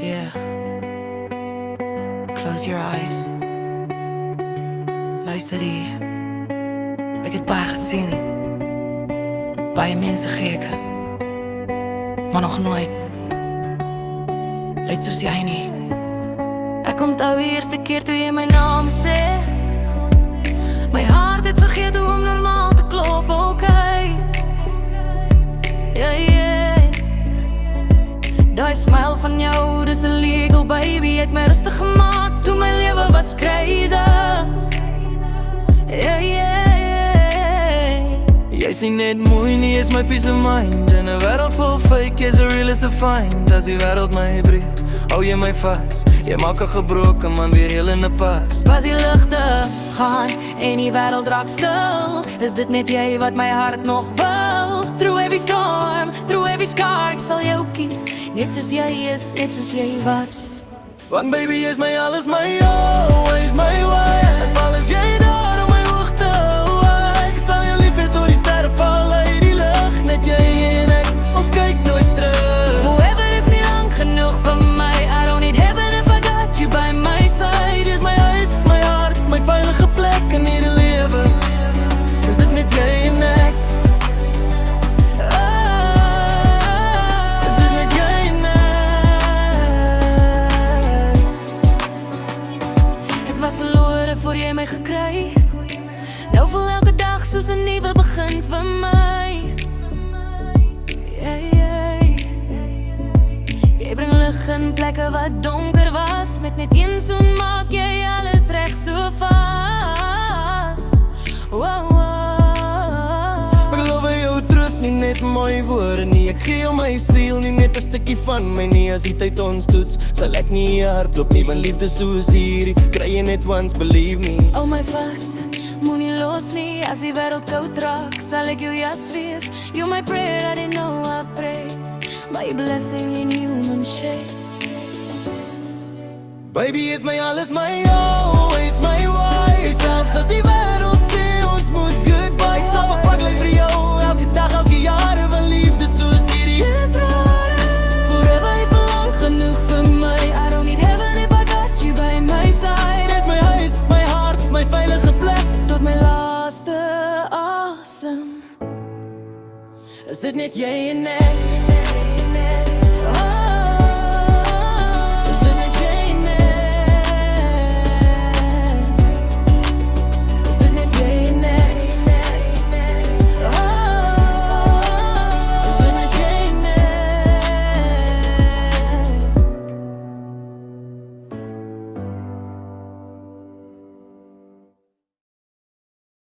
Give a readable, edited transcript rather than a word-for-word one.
Yeah. Close your eyes. Luister hier. Ek het baie gesien. Baie mense gek. Maar nog nooit lyk soos jy nie. Ek onthou die eerste keer toe jy my naam sê. My hart het vergeet hoe om normaal te klop, okay. Yeah. Daai smile van jou, dis illegal baby. Het my rustig gemaakt toe my lewe was crazy. Yeah. Jy sien net mooi nie, is my peace of mind. In 'n wêreld vol fake is a real is a find. As die wêreld my breek, hou jy my vas. Jy maak 'n gebroke man weer heel in 'n pas. Pas die ligte gaan en die wêreld raak stil. Is dit net jy wat my hart nog wil? Through every storm, through every scar, ek sal jou kies. Net soos jy is, net soos jy was. Want baby is my alles, my always, my way. Ek val as jy daar op my hoogte. Ek sal jou lief hê tot die sterre val uit die lug. Net jy en ek, ons kyk nooit terug. Forever is nie lang genoeg vir my. I don't need heaven if I got you by my side. Dis my huis, my hart, my veilige plek in hierdie lewe. Is dit net jy en ek? Is dit net jy en Ek was verlore voor jy my gekry. Nou voel elke dag soos 'n nuwe begin vir my. Yeah. Jy bring lig in plekke wat donker was. Met net een soen maak jy alles reg so vast. Wow. Ek glo by jou terug, nie net mooi woorde nie. Ek gee jou my siel, nie net 'n stukkie van my nie. As die tyd ons toets, sal ek nie hardloop nie. Want liefde soos hierdie kry jy net once, believe me. Hou my vas, moenie los nie. As die wêreld koud raak, sal ek jou jas wees. You're my prayer, I didn't know I prayed. My blessing in human shape. Baby is my alles, my always, my way. Selfs as die wêreld sê ons moet goodbye. Ek sal op pad lê vir jou, elke dag, elke jare. Van liefde soos hierdie Dis raar. forever jy verlang Genoeg vir my. I don't need heaven if I got you by my side. Dis my huis, my hart, my veilige plek. Tot my laaste asem. Is dit net jy en ek?